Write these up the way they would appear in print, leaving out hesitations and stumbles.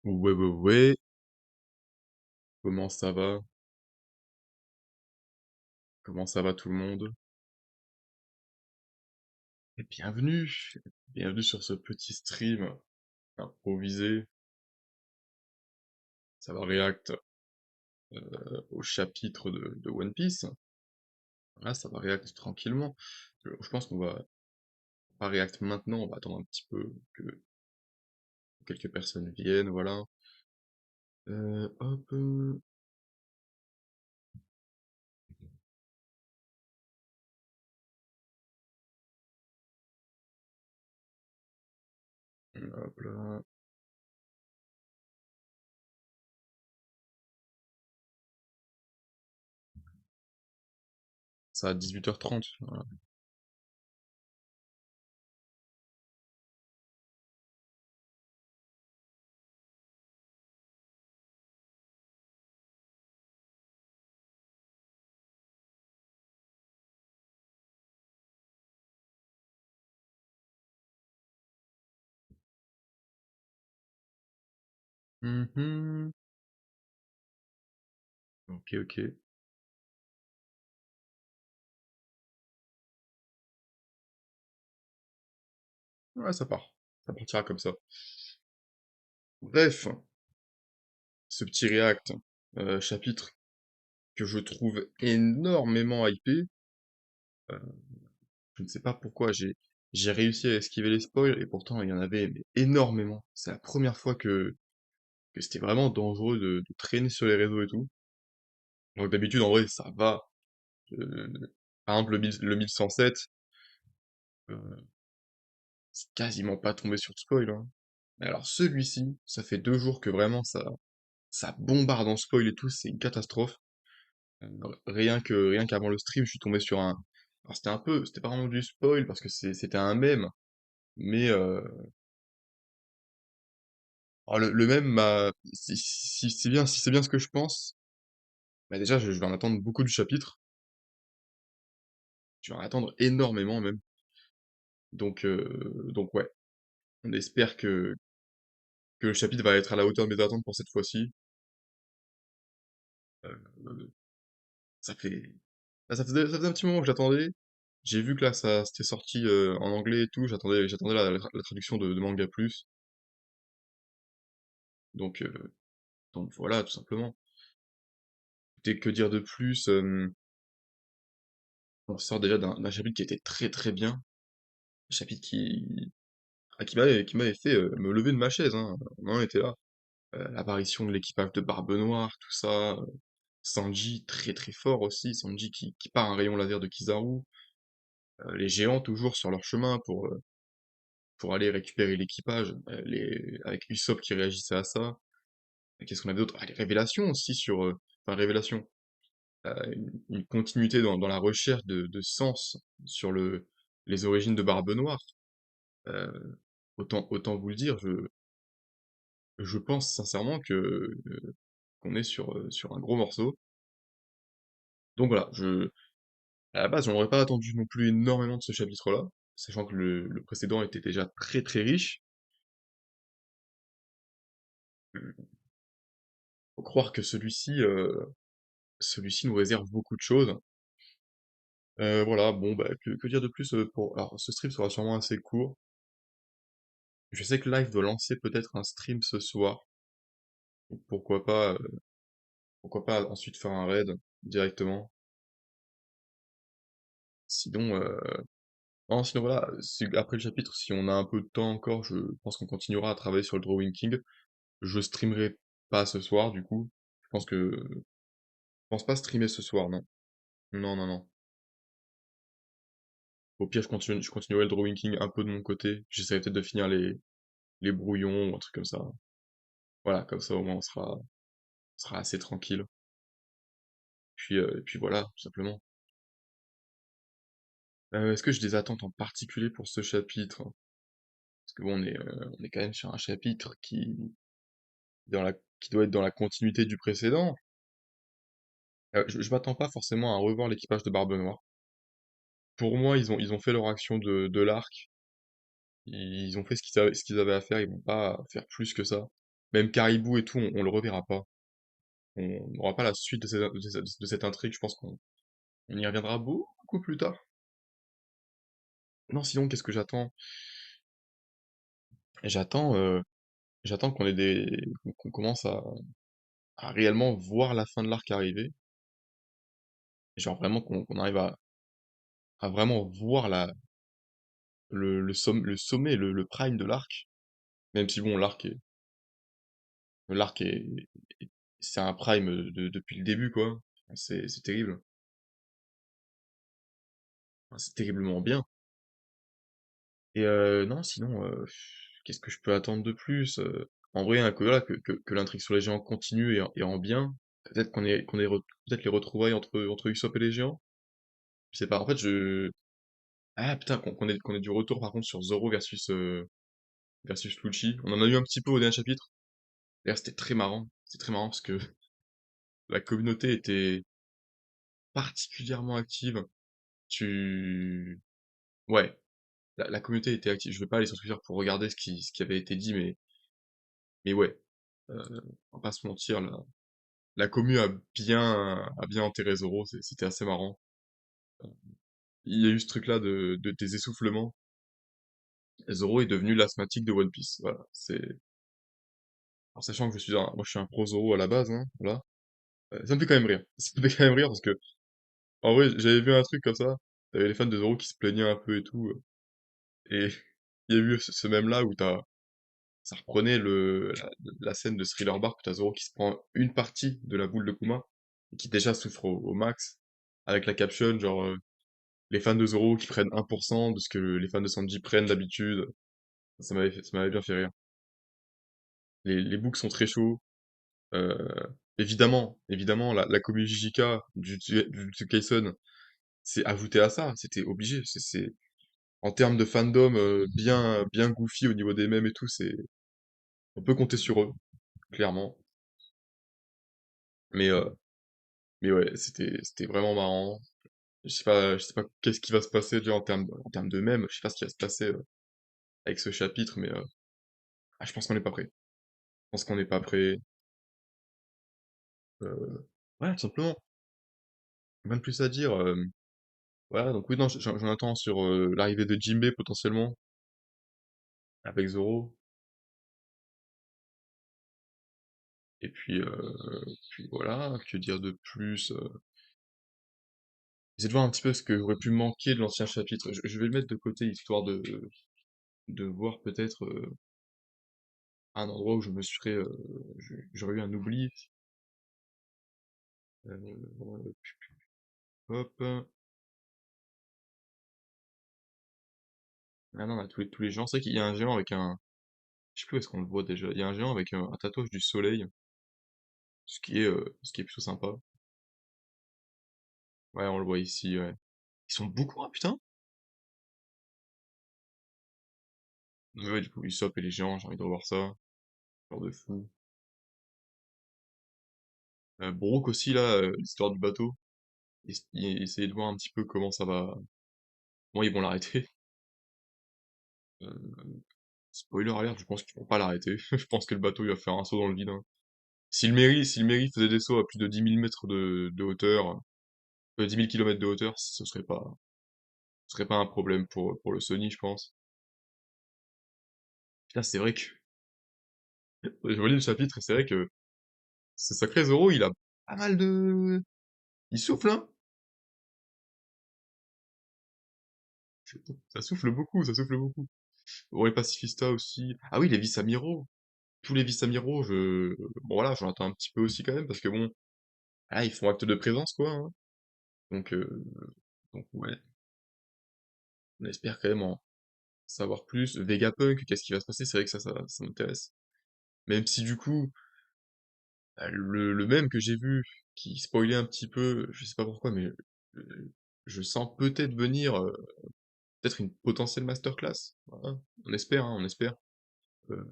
Ouais, ouais, ouais, comment ça va? Comment ça va tout le monde? Et bienvenue sur ce petit stream improvisé. Ça va react au chapitre de One Piece. Là, ça va react tranquillement. Je pense qu'on va pas react maintenant, on va attendre un petit peu que quelques personnes viennent, voilà. Hop, hop là. Ça à 18h30, voilà. Mhm. Ok, ok. Ouais, ça part. Ça partira comme ça. Bref, ce petit react, chapitre que je trouve énormément hypé. Euh, je ne sais pas pourquoi j'ai réussi à esquiver les spoils et pourtant il y en avait mais énormément. C'est la première fois que c'était vraiment dangereux de traîner sur les réseaux et tout. Donc d'habitude en vrai ça va. Euh, Par exemple le 1107, euh, c'est quasiment pas tombé sur de spoil, hein. Mais alors celui-ci, ça fait 2 jours que vraiment ça bombarde en spoil et tout, c'est une catastrophe. Rien qu'avant le stream, je suis tombé sur un. Alors c'était pas vraiment du spoil parce que c'était un mème, mais alors le mème m'a, si c'est bien ce que je pense, bah déjà je vais en attendre beaucoup du chapitre, je vais en attendre énormément même, donc ouais, on espère que le chapitre va être à la hauteur de mes attentes pour cette fois-ci. Euh, ça fait, ça faisait un petit moment que j'attendais. J'ai vu que là ça c'était sorti en anglais et tout, j'attendais la traduction de Manga Plus, donc donc voilà tout simplement. Écoutez, que dire de plus? On sort déjà d'un chapitre qui était très très bien. Un chapitre qui m'avait fait me lever de ma chaise, hein. On en était là. L'apparition de l'équipage de Barbe Noire, tout ça. Sanji très très fort aussi. Sanji qui part un rayon laser de Kizaru. Les géants toujours sur leur chemin pour aller récupérer l'équipage. Avec Usopp qui réagissait à ça. Et qu'est-ce qu'on avait d'autre? Ah, les révélations aussi sur. Enfin, révélations. Une continuité dans la recherche de sens sur les origines de Barbe Noire. Euh, autant vous le dire, je pense sincèrement qu'on est sur un gros morceau. Donc voilà, à la base, j'en aurais pas attendu non plus énormément de ce chapitre-là, sachant que le précédent était déjà très très riche. Faut croire que celui-ci nous réserve beaucoup de choses. Voilà, bon, bah, que dire de plus Alors, ce stream sera sûrement assez court. Je sais que Live doit lancer peut-être un stream ce soir. Donc pourquoi pas ensuite faire un raid directement. Sinon, non, sinon voilà, après le chapitre, si on a un peu de temps encore, je pense qu'on continuera à travailler sur le Drawing King. Je streamerai pas ce soir, du coup. Je pense pas streamer ce soir, non. Non, non, non. Au pire, je continuerai le Drawing King un peu de mon côté. J'essaierai peut-être de finir les brouillons ou un truc comme ça. Voilà, comme ça au moins on sera assez tranquille. Et puis voilà, tout simplement. Est-ce que j'ai des attentes en particulier pour ce chapitre? Parce que bon, on est quand même sur un chapitre qui doit être dans la continuité du précédent. Je m'attends pas forcément à revoir l'équipage de Barbe Noire. Pour moi, ils ont fait leur action de l'arc. Ils ont fait ce qu'ils avaient à faire, ils vont pas faire plus que ça. Même Caribou et tout, on le reverra pas. On n'aura pas la suite de cette intrigue, je pense qu'on on y reviendra beaucoup plus tard. Non, sinon, qu'est-ce que j'attends? J'attends j'attends qu'on commence à réellement voir la fin de l'arc arriver. Genre vraiment qu'on arrive à vraiment voir le sommet, le prime de l'arc. Même si bon, l'arc c'est un prime depuis le début, quoi. C'est terrible. Enfin, c'est terriblement bien. Et non, sinon, qu'est-ce que je peux attendre de plus? En vrai, hein, que, voilà, que l'intrigue sur les géants continue et en bien. Peut-être peut-être les retrouvailles entre Usopp et les géants. Je sais pas. En fait, ah putain, qu'on ait du retour par contre sur Zoro versus Lucci. On en a eu un petit peu au dernier chapitre. D'ailleurs, c'était très marrant. C'est très marrant parce que la communauté était particulièrement active. Tu... Ouais, la communauté était active. Je vais pas aller sur Twitter pour regarder ce qui avait été dit, mais ouais. On va pas se mentir, la commu a bien enterré Zoro, c'était assez marrant. Il y a eu ce truc-là des essoufflements. Zoro est devenu l'asthmatique de One Piece. Voilà, en sachant que moi je suis un pro Zoro à la base, hein, voilà. Ça me fait quand même rire. Ça me fait quand même rire parce que, en vrai, j'avais vu un truc comme ça. T'avais les fans de Zoro qui se plaignaient un peu et tout. Et il y a eu ce mème-là où ça reprenait la scène de Thriller Bark où t'as Zoro qui se prend une partie de la boule de Kuma et qui déjà souffre au max avec la caption genre les fans de Zoro qui prennent 1% de ce que les fans de Sanji prennent d'habitude. Ça m'avait bien fait rire. Les books sont très chauds. Euh, évidemment, la commu JJK du Jujutsu Kaisen s'est ajoutée à ça. C'était obligé. En termes de fandom bien goofy au niveau des mèmes et tout, on peut compter sur eux, clairement. Mais, euh, mais ouais, c'était vraiment marrant. Je sais pas qu'est-ce qui va se passer déjà en termes de mèmes. Je sais pas ce qui va se passer avec ce chapitre, mais je pense qu'on n'est pas prêt. Je pense qu'on n'est pas prêt. Ouais, tout simplement. Rien de plus à dire. Voilà, donc oui, non, j'en attends sur l'arrivée de Jinbei potentiellement avec Zoro. Et puis voilà, que dire de plus? J'essaie de voir un petit peu ce que j'aurais pu manquer de l'ancien chapitre. Je vais le mettre de côté histoire de voir peut-être un endroit où je me serais, j'aurais eu un oubli. Euh, hop. Ah non, on a tous les géants. C'est vrai qu'il y a un géant avec un, je sais plus où est-ce qu'on le voit déjà. Il y a un géant avec un tatouage du soleil, ce qui est plutôt sympa. Ouais, on le voit ici, ouais. Ils sont beaucoup, hein, putain! Mais ouais, du coup, Usopp et les géants, j'ai envie de revoir ça. Genre de fou. Brook aussi, là, l'histoire du bateau. Essayer de voir un petit peu comment ils vont l'arrêter. Euh, Spoiler alert, je pense qu'ils vont pas l'arrêter. Je pense que le bateau, il va faire un saut dans le vide, hein. Si le Mary faisait des sauts à plus de 10 000 mètres de hauteur, 10 000 kilomètres de hauteur, ce serait pas un problème pour le Sony, je pense. Putain, c'est vrai que, je relis le chapitre et c'est vrai que ce sacré Zoro, il a pas mal de, il souffle, hein? Ça souffle beaucoup. Ouais, Pacifista aussi. Ah oui, les vice-amiraux. Tous les vice-amiraux, bon voilà, j'en attends un petit peu aussi quand même, parce que bon, ils font acte de présence, quoi, hein. Donc, ouais, on espère quand même en savoir plus. Vegapunk, qu'est-ce qui va se passer? C'est vrai que ça m'intéresse. Même si du coup, le même que j'ai vu, qui spoilait un petit peu, je sais pas pourquoi, mais je sens peut-être venir, peut-être une potentielle masterclass. Voilà. On espère.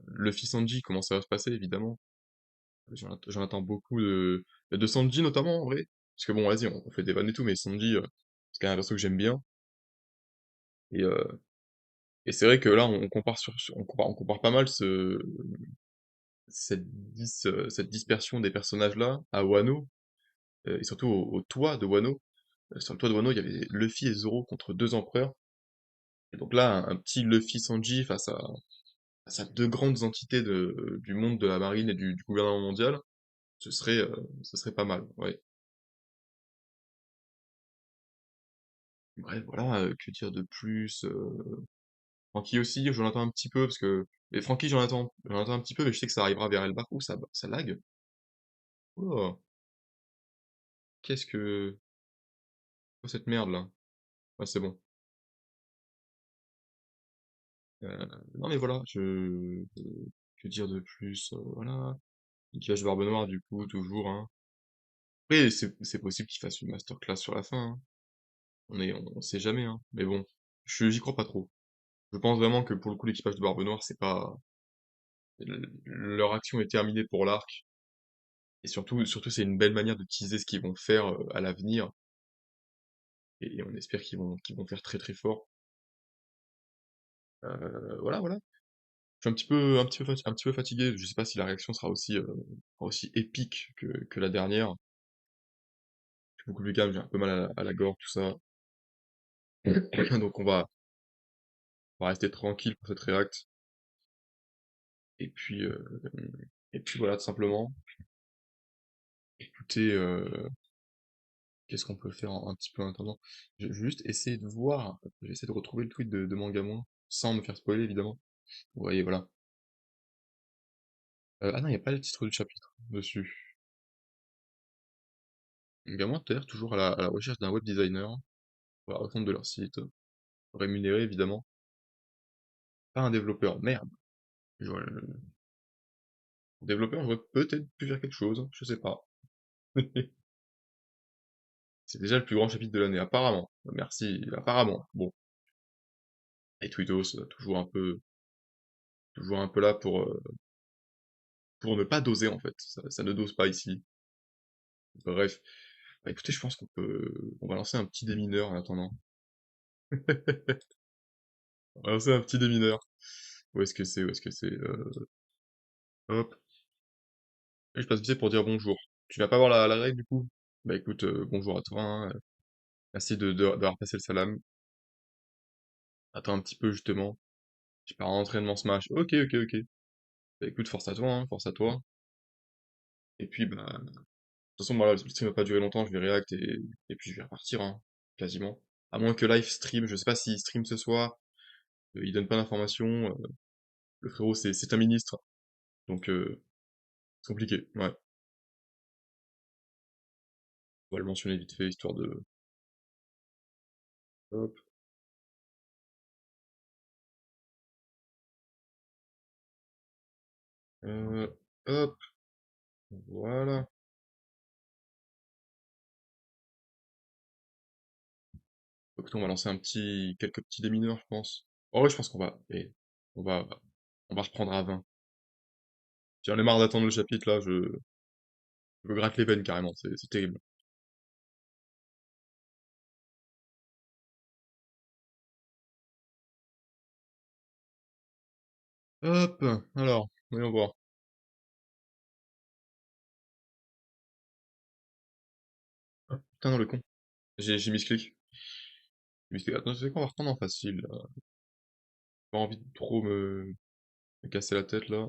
Luffy Sanji, comment ça va se passer, évidemment. J'en attends beaucoup de Sanji notamment, en vrai. Parce que bon, vas-y, on fait des vannes et tout, mais Sanji, c'est quand même un perso que j'aime bien. Et, euh, et c'est vrai que là, on compare pas mal cette dispersion des personnages-là à Wano, et surtout au toit de Wano. Sur le toit de Wano, il y avait Luffy et Zoro contre deux empereurs. Et donc là, un petit Luffy Sanji face à deux grandes entités du monde de la marine et du gouvernement mondial, ce serait pas mal, ouais. Bref, voilà, que dire de plus? Francky aussi, j'en attends un petit peu, parce que... Et Francky, j'en attends un petit peu, mais je sais que ça arrivera vers Elbaf. Ouh, ça lag. Oh, qu'est-ce que... Quoi cette merde, là? Ah, c'est bon. Non, mais voilà, que dire de plus? Voilà. Nikage Barbe Noire, du coup, toujours, hein. Après, c'est possible qu'il fasse une masterclass sur la fin, hein. On sait jamais, hein. Mais bon, j'y crois pas trop. Je pense vraiment que pour le coup, l'équipage de Barbe Noire, c'est pas... Leur action est terminée pour l'arc. Et surtout, c'est une belle manière de teaser ce qu'ils vont faire à l'avenir. Et on espère qu'ils vont faire très très fort. Voilà, voilà. Je suis un petit peu fatigué. Je sais pas si la réaction sera aussi épique que la dernière. Je suis beaucoup plus calme, j'ai un peu mal à la gorge, tout ça. Donc on va rester tranquille pour cette réact. Et puis, euh, et puis voilà, tout simplement. Écoutez, qu'est-ce qu'on peut faire un petit peu en attendant? Je vais juste essayer de voir, j'essaie de retrouver le tweet de Mangamon, sans me faire spoiler évidemment. Vous voyez, voilà. Ah non, il n'y a pas le titre du chapitre dessus. Mangamon, tout à l'heure, toujours à la recherche d'un web designer pour la refonte de leur site. Rémunéré évidemment. Pas un développeur, merde. Le développeur, j'aurais peut-être pu faire quelque chose, je sais pas. C'est déjà le plus grand chapitre de l'année, apparemment. Merci, apparemment. Bon. Et Twittos, toujours un peu là pour ne pas doser en fait. Ça ne dose pas ici. Bref. Bah, écoutez, je pense on va lancer un petit démineur en attendant. On va lancer un petit démineur. Où est-ce que c'est hop. Et je passe vite fait pour dire bonjour. Tu vas pas voir la règle du coup? Bah écoute, bonjour à toi, hein. Merci d'avoir passé le salam. Attends un petit peu justement. J'ai pas entraînement Smash. Ok, ok, ok. Bah écoute, force à toi, hein, force à toi. Et puis bah, de toute façon, moi, le stream va pas durer longtemps, je vais react et puis je vais repartir, hein, quasiment. À moins que live stream, je sais pas s'il stream ce soir, il donne pas d'informations, le frérot c'est un ministre, donc c'est compliqué, ouais. On va le mentionner vite fait, histoire de... Hop, euh, hop, voilà. Donc on va lancer quelques petits démineurs, je pense. Oh ouais, je pense on va, on va reprendre à 20. J'en ai marre d'attendre le chapitre là, je me gratte les veines carrément, c'est terrible. Hop, alors, voyons voir. Ah, putain, non, le con. J'ai mis ce clic. Attends, c'est qu'on va reprendre en facile, là. Pas envie de trop me casser la tête, là.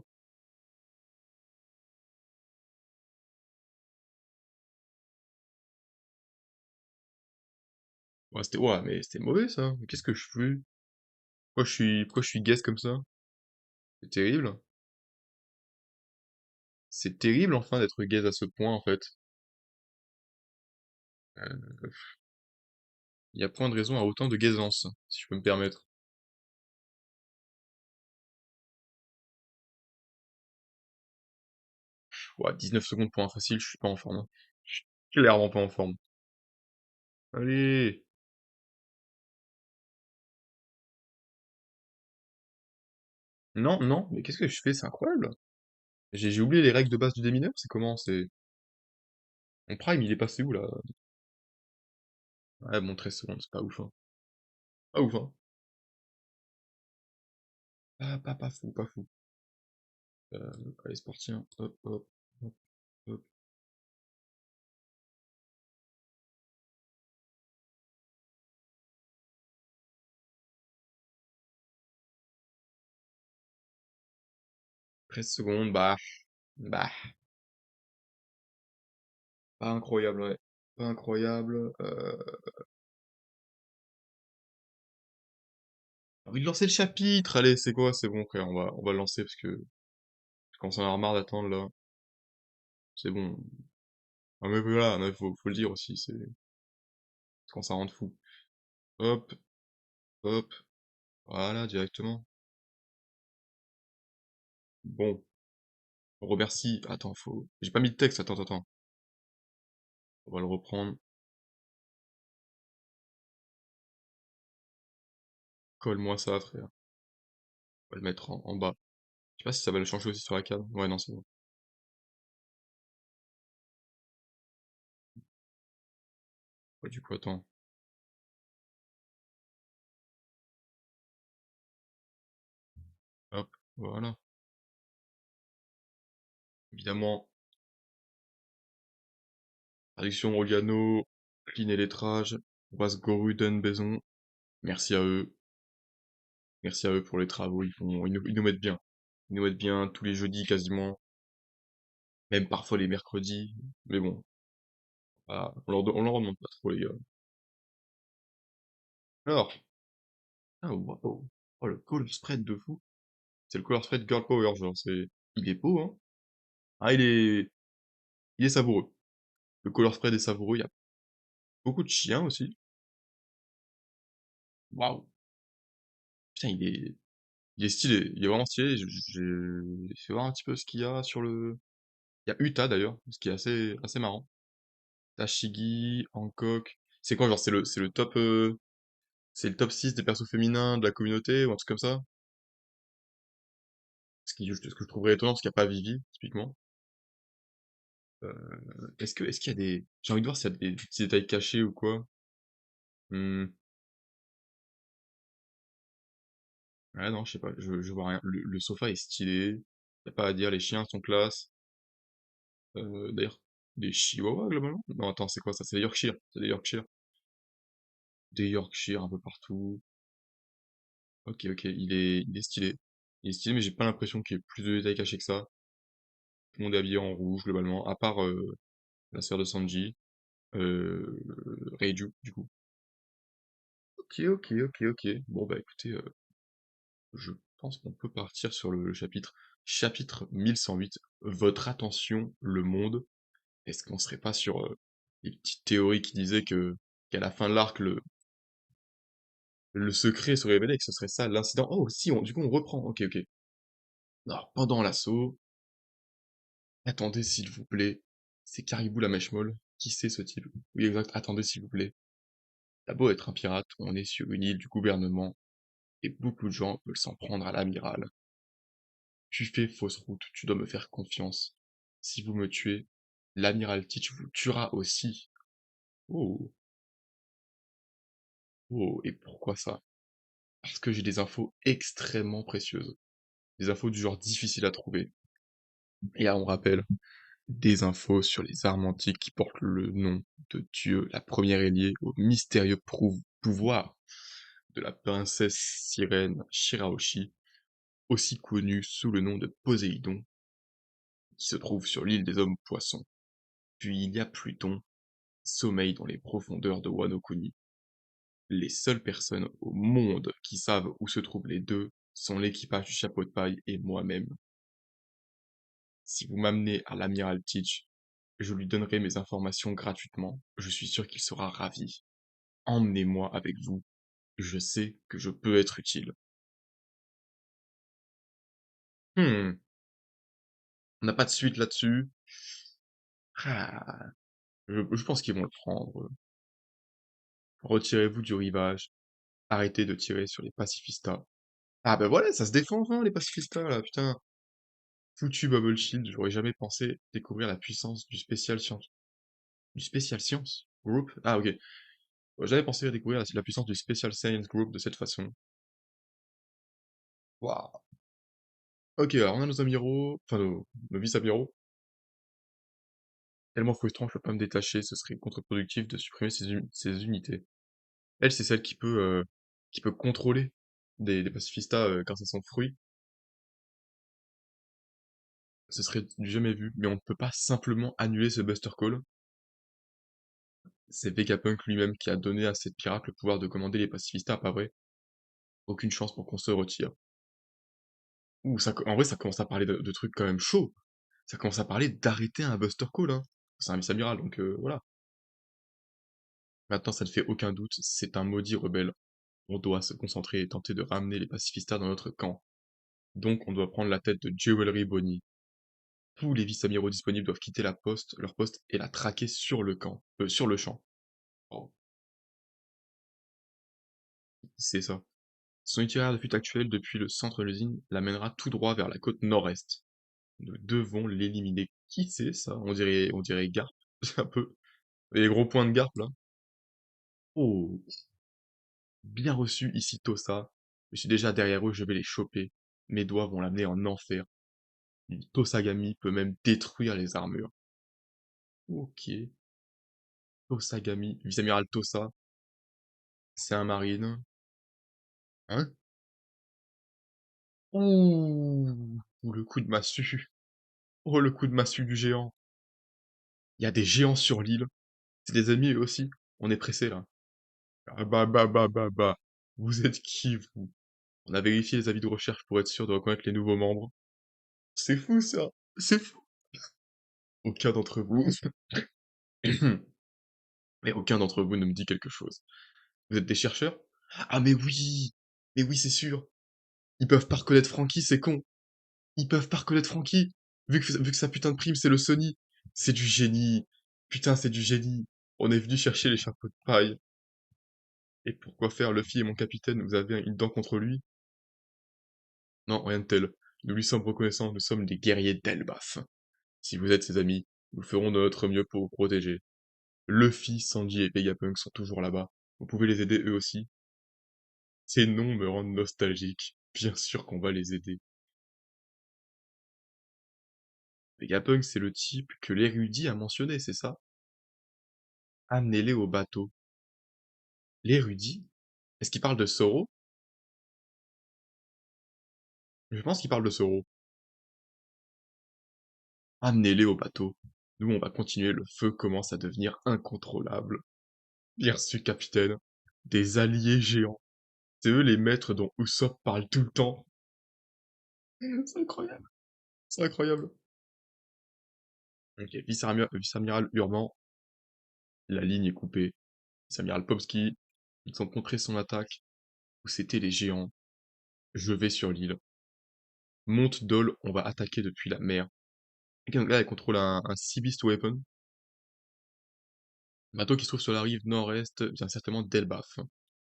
Ouais, mais c'était mauvais, ça. Mais qu'est-ce que je fais? Pourquoi je suis gaze comme ça? C'est terrible. C'est terrible, enfin, d'être gaze à ce point, en fait. Euh, Il y a point de raison à autant de gaisance, si je peux me permettre. Ouais, 19 secondes pour un facile, je suis pas en forme, hein. Je suis clairement pas en forme. Allez! Non, non, mais qu'est-ce que je fais? C'est incroyable. J'ai oublié les règles de base du démineur, c'est comment? C'est... Mon prime, il est passé où, là? Ouais, bon, 13 secondes, c'est pas ouf, hein. Pas ouf, hein. Pas fou, pas fou. Allez, c'est parti, hein. Hop, hop, hop, hop. 13 secondes, bah, pas incroyable, ouais. Pas incroyable. J'ai envie de lancer le chapitre. Allez, c'est quoi? C'est bon, frère, on va le lancer parce que je commence à en avoir marre d'attendre là. C'est bon. Ah, mais voilà, non, faut le dire aussi, c'est quand ça rend fou. Hop, hop, voilà, directement. Bon, on remercie. Attends, faut. J'ai pas mis de texte, attends, attends. On va le reprendre. Colle-moi ça, frère. On va le mettre en bas. Je sais pas si ça va le changer aussi sur la cam. Ouais, non, c'est bon. Ouais, du coup, attends. Hop, voilà. Évidemment, traduction Organo, clean et lettrage, Was Goruden Beson. Merci à eux. Merci à eux pour les travaux. Ils nous mettent bien. Ils nous mettent bien tous les jeudis quasiment. Même parfois les mercredis. Mais bon, ah, on leur demande pas trop, les gars. Alors, ah, wow. Oh, le color spread de fou. C'est le color spread Girl Power, genre, il est beau, hein. Ah, il est savoureux. Le color spread est savoureux, il y a beaucoup de chiens aussi. Waouh. Putain, il est stylé, il est vraiment stylé. J'ai fait voir un petit peu ce qu'il y a sur le... Il y a Uta d'ailleurs, ce qui est assez marrant. Tashigi, Hancock. C'est quoi, genre, c'est le top 6 des persos féminins de la communauté ou un truc comme ça? Ce que je trouverais étonnant, parce qu'il n'y a pas Vivi, typiquement. Est-ce qu'il y a des... J'ai envie de voir s'il y a des petits détails cachés ou quoi. Hmm. Ouais, non, je sais pas, je vois rien. Le sofa est stylé. Y a pas à dire, les chiens sont classe. D'ailleurs, des chihuahuas, globalement? Non, attends, c'est quoi ça? C'est des Yorkshire. C'est des Yorkshire. Des Yorkshire un peu partout. Ok, ok, il est stylé. Il est stylé, mais j'ai pas l'impression qu'il y ait plus de détails cachés que ça. Tout le monde est habillé en rouge, globalement, à part la sœur de Sanji, euh, Reiju, du coup. Ok, ok, ok, ok. Bon, bah écoutez, je pense qu'on peut partir sur le chapitre. Chapitre 1108. Votre attention, le monde. Est-ce qu'on serait pas sur les petites théories qui disaient que qu'à la fin de l'arc, le secret se révélait, que ce serait ça l'incident? Oh, si, du coup, on reprend. Ok, ok. Alors, pendant l'assaut, attendez s'il vous plaît, c'est Caribou la mèche molle. Qui c'est ce type? Oui, exact, attendez s'il vous plaît. T'as beau être un pirate, on est sur une île du gouvernement, et beaucoup de gens veulent s'en prendre à l'amiral. Tu fais fausse route, tu dois me faire confiance. Si vous me tuez, l'amiral Teach vous tuera aussi. Oh, oh, et pourquoi ça? Parce que j'ai des infos extrêmement précieuses. Des infos du genre difficiles à trouver. Et là, on rappelle, des infos sur les armes antiques qui portent le nom de Dieu, la première est liée au mystérieux pouvoir de la princesse sirène Shirahoshi, aussi connue sous le nom de Poséidon, qui se trouve sur l'île des hommes poissons. Puis il y a Pluton, sommeil dans les profondeurs de Wano Kuni. Les seules personnes au monde qui savent où se trouvent les deux sont l'équipage du chapeau de paille et moi-même. Si vous m'amenez à l'amiral Teach, je lui donnerai mes informations gratuitement. Je suis sûr qu'il sera ravi. Emmenez-moi avec vous. Je sais que je peux être utile. Hmm, on n'a pas de suite là-dessus. Ah, je pense qu'ils vont le prendre. Retirez-vous du rivage. Arrêtez de tirer sur les pacifistas. Ah ben voilà, ça se défend enfin les pacifistas là, putain. Foutu Bubble Shield, j'aurais jamais pensé découvrir la puissance du Special Science Group. Ah ok. J'avais pensé à découvrir la puissance du Special Science Group de cette façon. Waouh. Ok, alors on a nos amiraux, enfin nos vice-amiraux. Tellement frustrant, je peux pas me détacher, ce serait contre-productif de supprimer ces unités. Elle, c'est celle qui peut contrôler des pacifistas grâce à son fruit. Ce serait du jamais vu, mais on ne peut pas simplement annuler ce Buster Call. C'est Vegapunk lui-même qui a donné à cette pirate le pouvoir de commander les pacifistas, pas vrai? Aucune chance pour qu'on se retire. Ouh, en vrai, ça commence à parler de trucs quand même chauds. Ça commence à parler d'arrêter un Buster Call, hein. C'est un vice-amiral, donc voilà. Maintenant, ça ne fait aucun doute, c'est un maudit rebelle. On doit se concentrer et tenter de ramener les pacifistas dans notre camp. Donc, on doit prendre la tête de Jewelry Bonnie. Tous les vice-amiraux disponibles doivent quitter leur poste et la traquer sur le camp, sur le champ. Oh, c'est ça. Son itinéraire de fuite actuel depuis le centre de l'usine l'amènera tout droit vers la côte nord-est. Nous devons l'éliminer. Qui c'est ça? On dirait Garp, un peu. Les gros points de Garp là. Oh, bien reçu ici Tosa. Je suis déjà derrière eux, je vais les choper. Mes doigts vont l'amener en enfer. Tosagami peut même détruire les armures. Ok. Tosagami, vice-amiral Tosa, c'est un marine. Hein? Ouh, le coup de massue. Oh, le coup de massue du géant. Il y a des géants sur l'île. C'est des ennemis eux aussi. On est pressé là. Ah bah. Vous êtes qui, vous? On a vérifié les avis de recherche pour être sûr de reconnaître les nouveaux membres. C'est fou ça. C'est fou. Aucun d'entre vous. Mais aucun d'entre vous ne me dit quelque chose. Vous êtes des chercheurs? Ah mais oui! Mais oui, c'est sûr. Ils peuvent pas reconnaître Frankie, c'est con. Ils peuvent pas reconnaître Frankie. Vu que sa putain de prime, c'est le Sony. C'est du génie. Putain, c'est du génie. On est venu chercher les chapeaux de paille. Et pourquoi faire, Luffy et mon capitaine, vous avez une dent contre lui? Non, rien de tel. Nous lui sommes reconnaissants, nous sommes des guerriers d'Elbaf. Si vous êtes ses amis, nous ferons de notre mieux pour vous protéger. Luffy, Sanji et Vegapunk sont toujours là-bas. Vous pouvez les aider eux aussi. Ces noms me rendent nostalgique. Bien sûr qu'on va les aider. Vegapunk, c'est le type que l'érudit a mentionné, c'est ça? Amenez-les au bateau. L'érudit? Est-ce qu'il parle de Zoro? Je pense qu'il parle de Zoro. Amenez-les au bateau. Nous, on va continuer, le feu commence à devenir incontrôlable. Bien sûr, capitaine. Des alliés géants. C'est eux les maîtres dont Usopp parle tout le temps. C'est incroyable. C'est incroyable. Ok, vice-amiral Urban, la ligne est coupée. Vice-amiral Popski, ils ont contré son attaque, où c'étaient les géants. Je vais sur l'île. Monte Dol, on va attaquer depuis la mer. Ok, donc là, elle contrôle un Sea Beast Weapon. Bateau qui se trouve sur la rive nord-est, bien certainement d'Elbaf.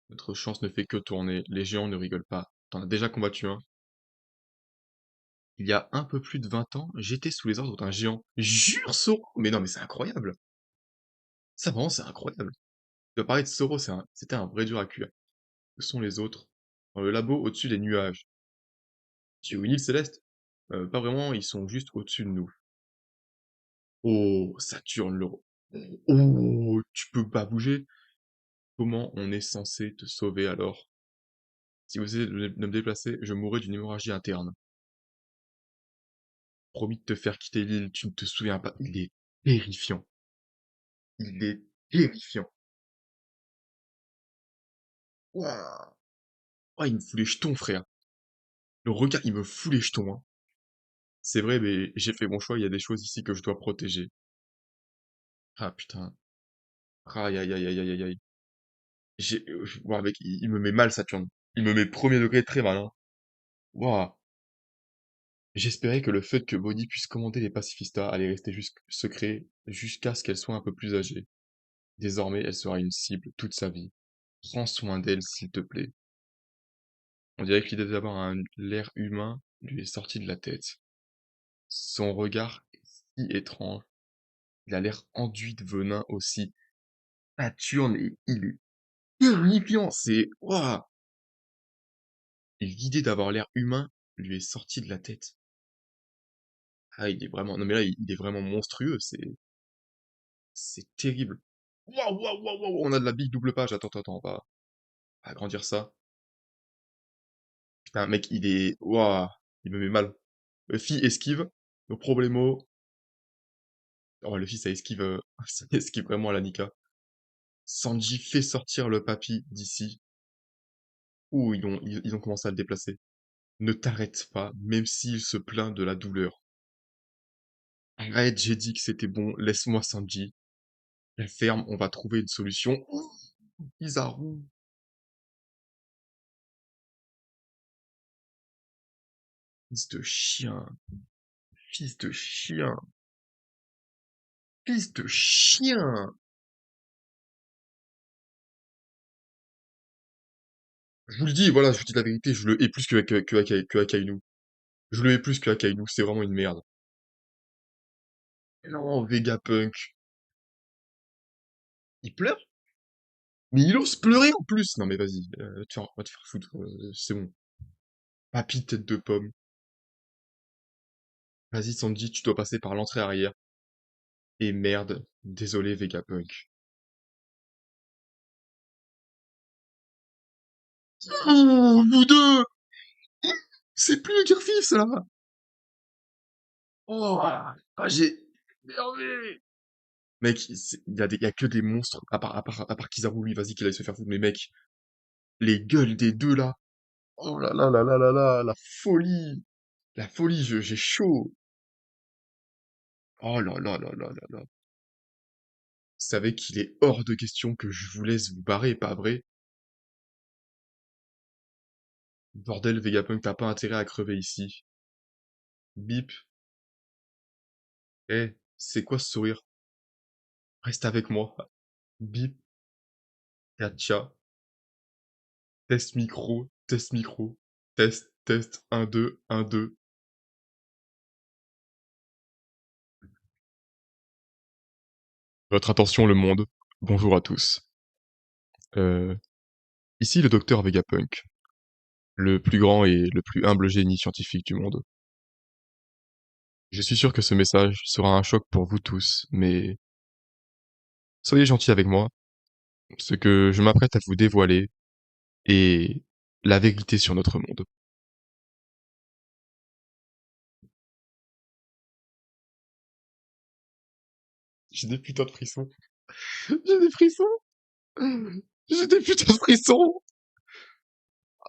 Notre chance ne fait que tourner, les géants ne rigolent pas. T'en as déjà combattu un. Il y a un peu plus de 20 ans, j'étais sous les ordres d'un géant. Jure Soro! Mais non, mais c'est incroyable! Ça vraiment, c'est incroyable. De parler de Soro, c'était un vrai dur à cuire. Où sont les autres? Dans le labo, au-dessus des nuages. Sur une île céleste? Pas vraiment, ils sont juste au-dessus de nous. Oh, Saturne, le... Oh, tu peux pas bouger? Comment on est censé te sauver alors? Si vous essayez de me déplacer, je mourrai d'une hémorragie interne. Promis de te faire quitter l'île, tu ne te souviens pas. Il est terrifiant. Il est terrifiant. Ouah. Oh, il me fout les jetons, frère. Le regard, il me fout les jetons, hein. C'est vrai, mais j'ai fait mon choix, il y a des choses ici que je dois protéger. Ah, putain. Aïe, aïe, aïe, aïe, aïe, aïe, aïe. Ouah, mec, il me met mal, Saturne. Il me met premier degré très mal, hein. Ouah. J'espérais que le fait que Bonnie puisse commander les pacifistas allait rester secret jusqu'à ce qu'elle soit un peu plus âgée. Désormais, elle sera une cible toute sa vie. Prends soin d'elle, s'il te plaît. On dirait que l'idée d'avoir l'air humain lui est sortie de la tête. Son regard est si étrange. Il a l'air enduit de venin aussi. Saturne, et il est terrifiant, c'est... Ouah. L'idée d'avoir l'air humain lui est sorti de la tête. Ah, il est vraiment... Non mais là, il est vraiment monstrueux, c'est terrible. Waouh, waouh, waouh, waouh, on a de la big double page. Attends, attends, attends, on va agrandir ça. Putain, mec, il est... Waouh, il me met mal. Luffy esquive, no problemo. Oh, Luffy, ça esquive, ça esquive vraiment à la Nika. Sanji fait sortir le papy d'ici. Ouh, ils ont commencé à le déplacer. Ne t'arrête pas, même s'il se plaint de la douleur. Arrête, j'ai dit que c'était bon, laisse-moi Sanji. La ferme, on va trouver une solution. Ouh, Kizaru. Fils de chien, fils de chien, fils de chien. Je vous le dis, voilà, je vous dis la vérité, je le hais plus que Akainu. Je le hais plus que Akainu, c'est vraiment une merde. Non, Vegapunk. Il pleure? Mais il ose pleurer en plus! Non mais vas-y, va te faire foutre, c'est bon. Papy tête de pomme. Vas-y Sanji, tu dois passer par l'entrée arrière. Et merde, désolé Vegapunk. Oh, vous deux! C'est plus le Gearfils là! Oh, j'ai... Merde. Mec, il y a que des monstres, à part Kizaru, lui, vas-y qu'il aille se faire foutre, mais mec, les gueules des deux là, oh là là là là là là, la folie, j'ai chaud, oh là là là là là là. Vous savez qu'il est hors de question que je vous laisse vous barrer, pas vrai? Bordel, Vegapunk, t'as pas intérêt à crever ici. Bip, c'est quoi ce sourire? Reste avec moi. Bip, Gacha, test micro, test, un deux. Votre attention, le monde. Bonjour à tous. Euh, Ici le docteur Vegapunk, le plus grand et le plus humble génie scientifique du monde. Je suis sûr que ce message sera un choc pour vous tous, mais soyez gentils avec moi. Ce que je m'apprête à vous dévoiler est la vérité sur notre monde. J'ai des putains de frissons. J'ai des frissons. J'ai des putains de frissons.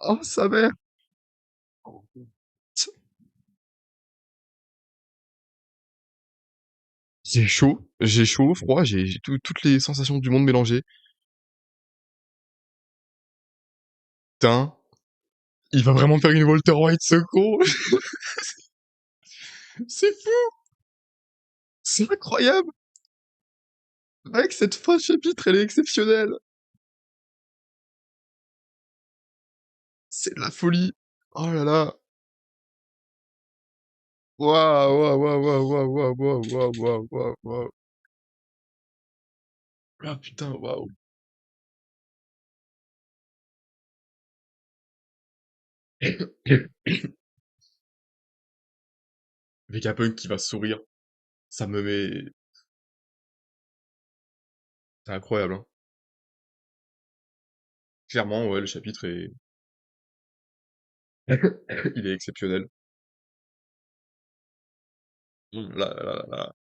Oh, sa mère. J'ai chaud, froid, j'ai toutes les sensations du monde mélangées. Putain, il va vraiment faire une Walter White, ce con. C'est fou, c'est incroyable. Mec, cette fin de chapitre, elle est exceptionnelle. C'est de la folie. Oh là là. Waouh, waouh, waouh, waouh, waouh, waouh, waouh, waouh, waouh, waouh, waouh. Ah putain, waouh. Vegapunk qui va sourire, ça me met... C'est incroyable, hein. Clairement, ouais, le chapitre est... Il est exceptionnel. Là, là, là, là.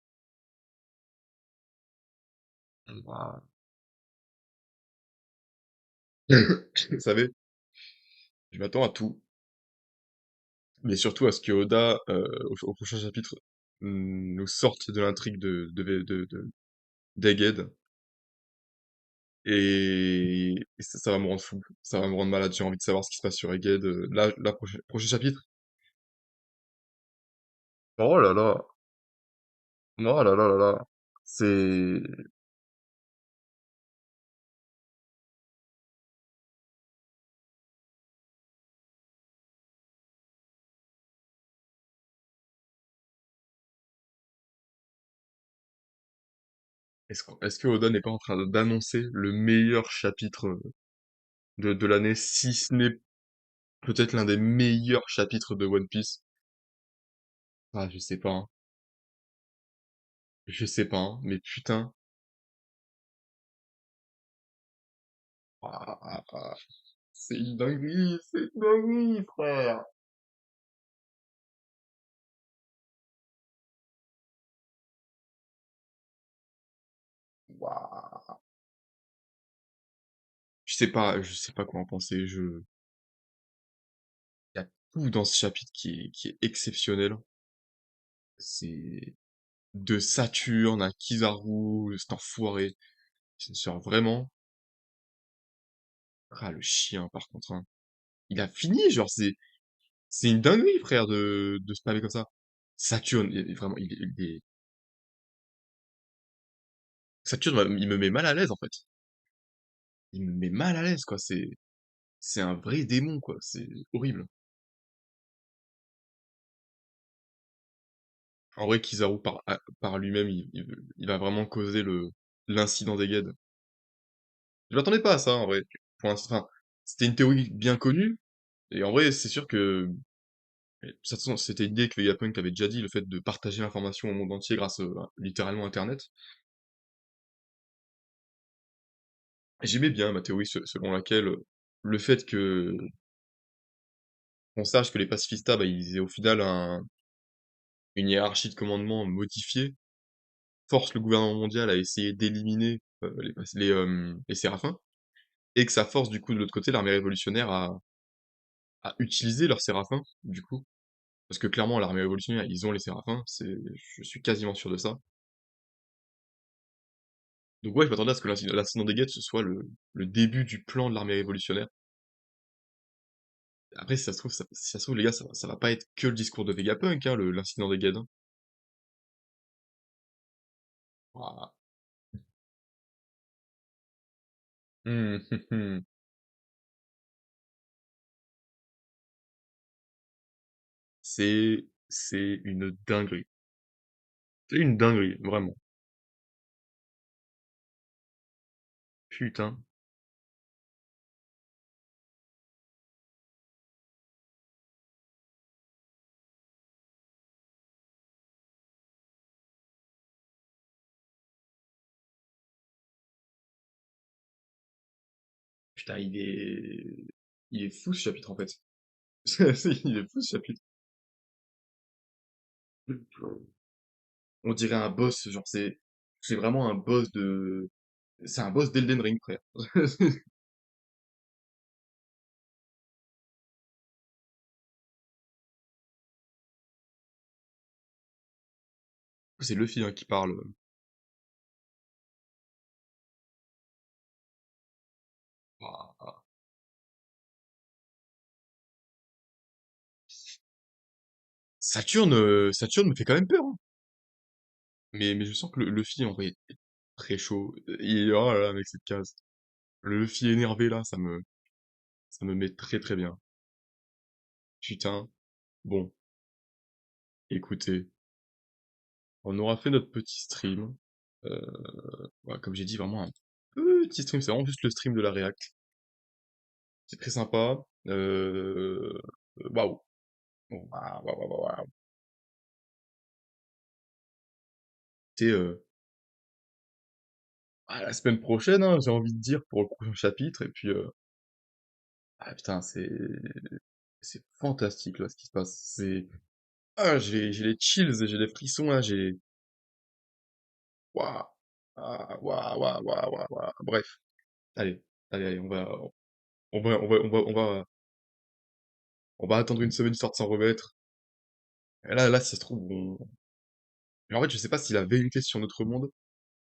Waouh. Vous savez, je m'attends à tout, mais surtout à ce que Oda, au prochain chapitre, nous sorte de l'intrigue d'Egghead. Et ça va me rendre fou. Ça va me rendre malade. J'ai envie de savoir ce qui se passe sur Egghead. Là, prochain chapitre. Oh là là. Oh là là là là. C'est... est-ce que Oda n'est pas en train d'annoncer le meilleur chapitre de l'année, si ce n'est Peut-être l'un des meilleurs chapitres de One Piece. Ah, je sais pas, hein. Je sais pas, hein, mais putain. Ah, ah, ah. C'est une dinguerie, frère. Waouh. Je sais pas quoi en penser. Il y a tout dans ce chapitre qui est exceptionnel. C'est de Saturne à Kizaru, cet enfoiré. Genre vraiment. Ah, le chien, par contre, hein. Il a fini, genre, c'est une dinguerie, frère, de se paver comme ça. Saturne, vraiment, Saturne, il me met mal à l'aise, en fait. Il me met mal à l'aise, quoi. C'est un vrai démon, quoi. C'est horrible. En vrai, Kizaru, par lui-même, il va vraiment causer l'incident des Geds. Je m'attendais pas à ça, en vrai. Pour l'instant, enfin, c'était une théorie bien connue, et en vrai, c'est sûr que, de toute façon, c'était une idée que Vegapunk avait déjà dit, le fait de partager l'information au monde entier grâce, littéralement, Internet. J'aimais bien ma théorie selon laquelle le fait que qu'on sache que les pacifistas, bah, ils aient au final une hiérarchie de commandement modifiée, force le gouvernement mondial à essayer d'éliminer les Séraphins, et que ça force du coup de l'autre côté l'armée révolutionnaire à utiliser leurs Séraphins, du coup. Parce que clairement, l'armée révolutionnaire, ils ont les Séraphins, je suis quasiment sûr de ça. Donc ouais, je m'attendais à ce que l'incident des Guettes, ce soit le début du plan de l'armée révolutionnaire. Après, si ça se trouve, les gars, ça va pas être que le discours de Vegapunk, hein, l'incident des Guettes, hein. Ouah. Hum. C'est une dinguerie. C'est une dinguerie, vraiment. Putain. Putain, il est fou ce chapitre en fait. Il est fou ce chapitre. On dirait un boss, genre c'est vraiment un boss c'est un boss d'Elden Ring, frère. C'est Luffy hein, qui parle. Ouah. Saturne me fait quand même peur, hein. Mais je sens que le Luffy en vrai est très chaud. Oh là là, avec cette case. Le Luffy énervé là, ça me met très très bien. Putain. Bon, écoutez, on aura fait notre petit stream. Euh, voilà, comme j'ai dit, vraiment un petit stream, c'est vraiment juste le stream de la React. C'est très sympa. Waouh. Bon, waouh. C'est à la semaine prochaine, hein, j'ai envie de dire, pour le prochain chapitre. Et puis, ah putain, c'est fantastique là ce qui se passe. J'ai les chills et j'ai les frissons là. Waouh. Waouh. Bref, allez, allez, on va attendre une semaine histoire de s'en remettre. Et là, si ça se trouve, mais en fait, je sais pas si la vérité sur notre monde,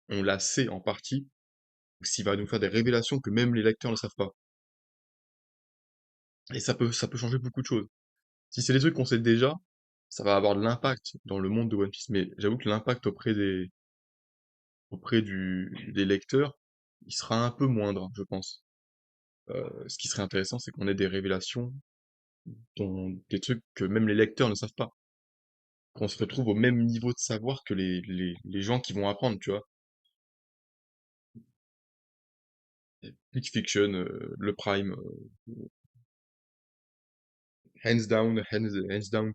on la sait en partie, ou s'il va nous faire des révélations que même les lecteurs ne savent pas. Et ça peut changer beaucoup de choses. Si c'est des trucs qu'on sait déjà, ça va avoir de l'impact dans le monde de One Piece, mais j'avoue que l'impact des lecteurs, il sera un peu moindre, je pense. Ce qui serait intéressant, c'est qu'on ait des révélations dont des trucs que même les lecteurs ne savent pas. Qu'on se retrouve au même niveau de savoir que les gens qui vont apprendre, tu vois. Big Fiction, le Prime, hands down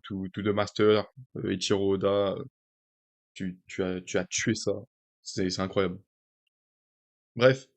to the master, Ichiro Oda, tu as tué ça. C'est incroyable. Bref.